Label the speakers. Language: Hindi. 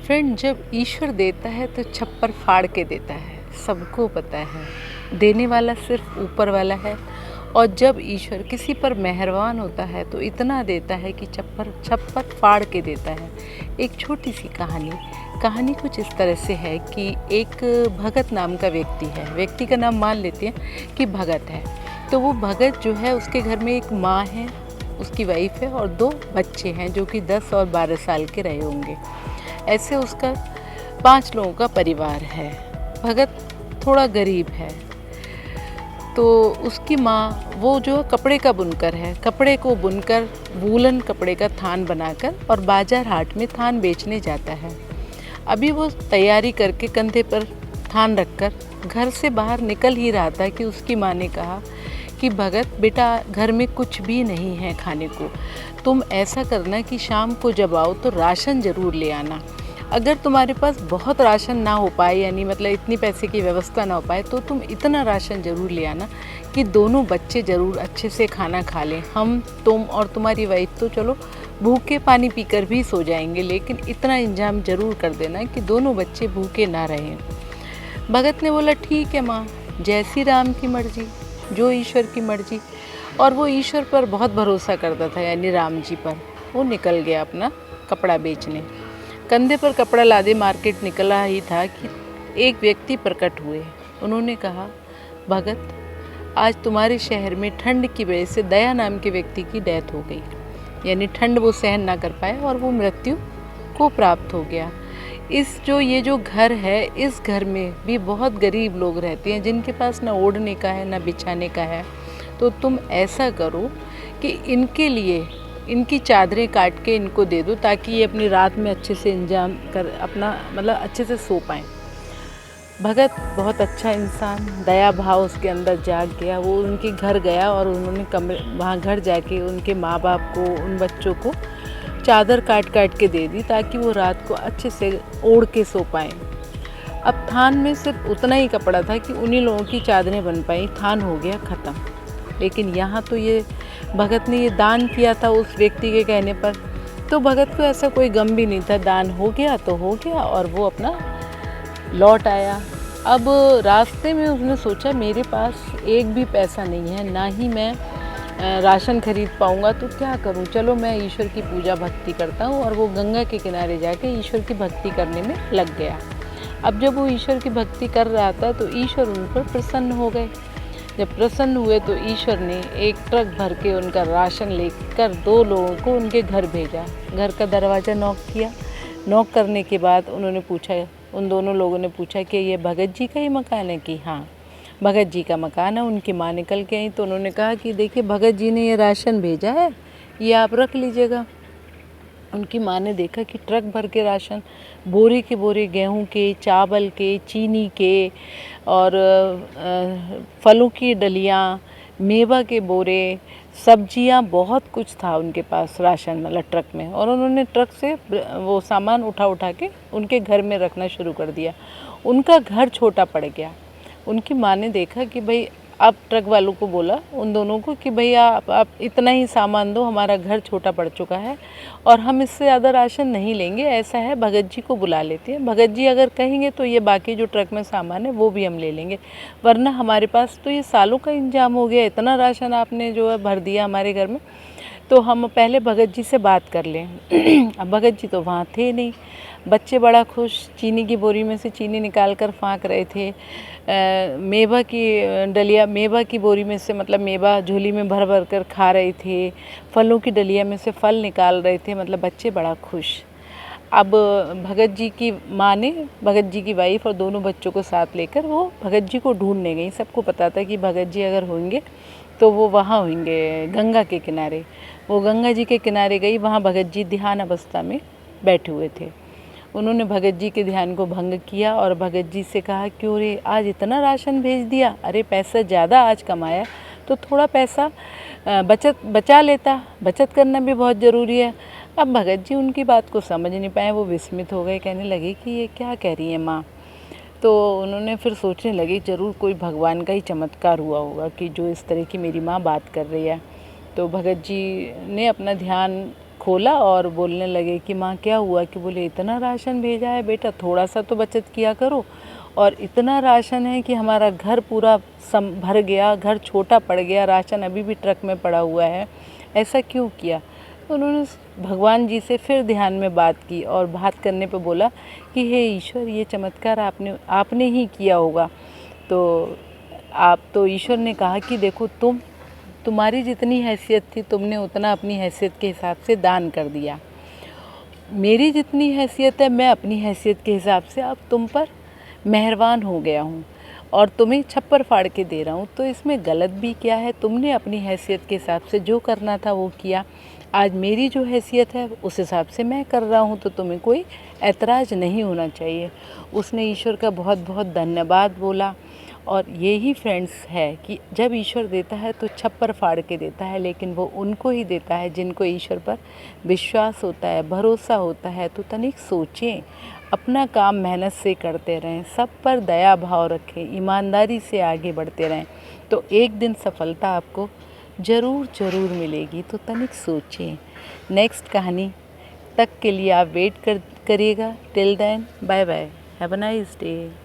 Speaker 1: फ्रेंड, जब ईश्वर देता है तो छप्पर फाड़ के देता है, सबको पता है। देने वाला सिर्फ ऊपर वाला है। और जब ईश्वर किसी पर मेहरबान होता है तो इतना देता है कि छप्पर छप्पर फाड़ के देता है। एक छोटी सी कहानी कुछ इस तरह से है कि एक भगत नाम का व्यक्ति है। व्यक्ति का नाम मान लेते हैं कि भगत है। तो वो भगत जो है, उसके घर में एक माँ है, उसकी वाइफ है और 2 बच्चे हैं जो कि 10 और 12 साल के रहे होंगे। ऐसे उसका 5 लोगों का परिवार है। भगत थोड़ा गरीब है। तो उसकी माँ, वो जो कपड़े का बुनकर है, कपड़े को बुनकर वूलन कपड़े का थान बनाकर और बाजार हाट में थान बेचने जाता है। अभी वो तैयारी करके कंधे पर थान रखकर घर से बाहर निकल ही रहा था कि उसकी माँ ने कहा कि भगत बेटा, घर में कुछ भी नहीं है खाने को। तुम ऐसा करना कि शाम को जब आओ तो राशन ज़रूर ले आना। अगर तुम्हारे पास बहुत राशन ना हो पाए, यानी मतलब इतनी पैसे की व्यवस्था ना हो पाए, तो तुम इतना राशन ज़रूर ले आना कि दोनों बच्चे ज़रूर अच्छे से खाना खा लें। हम, तुम और तुम्हारी वाइफ तो चलो भूखे पानी पीकर भी सो जाएंगे, लेकिन इतना इंतजाम ज़रूर कर देना कि दोनों बच्चे भूखे ना रहें। भगत ने बोला, ठीक है माँ, जैसी राम की मर्जी, जो ईश्वर की मर्जी। और वो ईश्वर पर बहुत भरोसा करता था, यानी राम जी पर। वो निकल गया अपना कपड़ा बेचने। कंधे पर कपड़ा लादे मार्केट निकला ही था कि एक व्यक्ति प्रकट हुए। उन्होंने कहा, भगत, आज तुम्हारे शहर में ठंड की वजह से दया नाम के व्यक्ति की डेथ हो गई। यानी ठंड वो सहन ना कर पाए और वो मृत्यु को प्राप्त हो गया। ये जो घर है, इस घर में भी बहुत गरीब लोग रहते हैं जिनके पास ना ओढ़ने का है ना बिछाने का है। तो तुम ऐसा करो कि इनके लिए इनकी चादरें काट के इनको दे दो, ताकि ये अपनी रात में अच्छे से इंतजाम कर अपना मतलब अच्छे से सो पाएँ। भगत बहुत अच्छा इंसान, दया भाव उसके अंदर जाग गया। वो उनके घर गया और उन्होंने वहाँ घर जाके उनके माँ बाप को, उन बच्चों को चादर काट काट के दे दी, ताकि वो रात को अच्छे से ओढ़ के सो पाएँ। अब थान में सिर्फ उतना ही कपड़ा था कि उन्हीं लोगों की चादरें बन पाई। थान हो गया ख़त्म। लेकिन यहाँ तो ये भगत ने ये दान किया था उस व्यक्ति के कहने पर, तो भगत को ऐसा कोई गम भी नहीं था। दान हो गया तो हो गया और वो अपना लौट आया। अब रास्ते में उसने सोचा, मेरे पास एक भी पैसा नहीं है, ना ही मैं राशन खरीद पाऊँगा, तो क्या करूँ। चलो मैं ईश्वर की पूजा भक्ति करता हूँ। और वो गंगा के किनारे जाके ईश्वर की भक्ति करने में लग गया। अब जब वो ईश्वर की भक्ति कर रहा था तो ईश्वर उन पर प्रसन्न हो गए। जब प्रसन्न हुए तो ईश्वर ने एक ट्रक भर के उनका राशन लेकर 2 लोगों को उनके घर भेजा। घर का दरवाज़ा नॉक किया। नॉक करने के बाद उन्होंने पूछा, उन दोनों लोगों ने पूछा कि ये भगत जी का ही मकान है? कि हाँ, भगत जी का मकान है। उनकी माँ निकल के आई तो उन्होंने कहा कि देखिए, भगत जी ने ये राशन भेजा है, ये आप रख लीजिएगा। उनकी माँ ने देखा कि ट्रक भर के राशन, बोरे के बोरे गेहूं के, चावल के, चीनी के और फलों की डलियाँ, मेवा के बोरे, सब्जियां, बहुत कुछ था उनके पास राशन, मतलब ट्रक में। और उन्होंने ट्रक से वो सामान उठा उठा के उनके घर में रखना शुरू कर दिया। उनका घर छोटा पड़ गया। उनकी माँ ने देखा कि भाई, अब ट्रक वालों को बोला, उन दोनों को, कि भैया आप इतना ही सामान दो, हमारा घर छोटा पड़ चुका है और हम इससे ज़्यादा राशन नहीं लेंगे। ऐसा है, भगत जी को बुला लेते हैं। भगत जी अगर कहेंगे तो ये बाकी जो ट्रक में सामान है वो भी हम ले लेंगे, वरना हमारे पास तो ये सालों का इंतजाम हो गया। इतना राशन आपने जो है भर दिया हमारे घर में, तो हम पहले भगत जी से बात कर लें। अब भगत जी तो वहाँ थे नहीं। बच्चे बड़ा खुश चीनी की बोरी में से चीनी निकाल कर फाँक रहे थे। मेवा की डलिया, मेवा की बोरी में से, मतलब मेवा झोली में भर भर कर खा रहे थे। फलों की डलिया में से फल निकाल रहे थे। मतलब बच्चे बड़ा खुश। अब भगत जी की माँ ने भगत जी की वाइफ और दोनों बच्चों को साथ लेकर वो भगत जी को ढूंढने गई। सबको पता था कि भगत जी अगर होंगे तो वो वहाँ होंगे, गंगा के किनारे। वो गंगा जी के किनारे गई। वहाँ भगत जी ध्यान अवस्था में बैठे हुए थे। उन्होंने भगत जी के ध्यान को भंग किया और भगत जी से कहा, क्यों रे, आज इतना राशन भेज दिया? अरे पैसा ज़्यादा आज कमाया तो थोड़ा पैसा बचा लेता। बचत करना भी बहुत ज़रूरी है। अब भगत जी उनकी बात को समझ नहीं पाए। वो विस्मित हो गए, कहने लगे कि ये क्या कह रही है माँ। तो उन्होंने फिर सोचने लगे, ज़रूर कोई भगवान का ही चमत्कार हुआ होगा कि जो इस तरह की मेरी माँ बात कर रही है। तो भगत जी ने अपना ध्यान खोला और बोलने लगे कि माँ क्या हुआ, कि बोले इतना राशन भेजा है बेटा, थोड़ा सा तो बचत किया करो, और इतना राशन है कि हमारा घर पूरा भर गया, घर छोटा पड़ गया, राशन अभी भी ट्रक में पड़ा हुआ है, ऐसा क्यों किया। तो उन्होंने भगवान जी से फिर ध्यान में बात की और बात करने पे बोला कि हे ईश्वर, ये चमत्कार आपने ही किया होगा। तो ईश्वर ने कहा कि देखो, तुम्हारी जितनी हैसियत थी तुमने उतना अपनी हैसियत के हिसाब से दान कर दिया, मेरी जितनी हैसियत है मैं अपनी हैसियत के हिसाब से अब तुम पर मेहरबान हो गया हूँ और तुम्हें छप्पर फाड़ के दे रहा हूँ। तो इसमें गलत भी क्या है, तुमने अपनी हैसियत के हिसाब से जो करना था वो किया, आज मेरी जो हैसियत है उस हिसाब से मैं कर रहा हूँ, तो तुम्हें कोई ऐतराज़ नहीं होना चाहिए। उसने ईश्वर का बहुत बहुत धन्यवाद बोला। और यही फ्रेंड्स है कि जब ईश्वर देता है तो छप्पर फाड़ के देता है, लेकिन वो उनको ही देता है जिनको ईश्वर पर विश्वास होता है, भरोसा होता है। तो तनिक सोचें, अपना काम मेहनत से करते रहें, सब पर दया भाव रखें, ईमानदारी से आगे बढ़ते रहें, तो एक दिन सफलता आपको ज़रूर मिलेगी। तो तनिक सोचें। नेक्स्ट कहानी तक के लिए आप वेट करिएगा। Till then bye bye, have a nice day.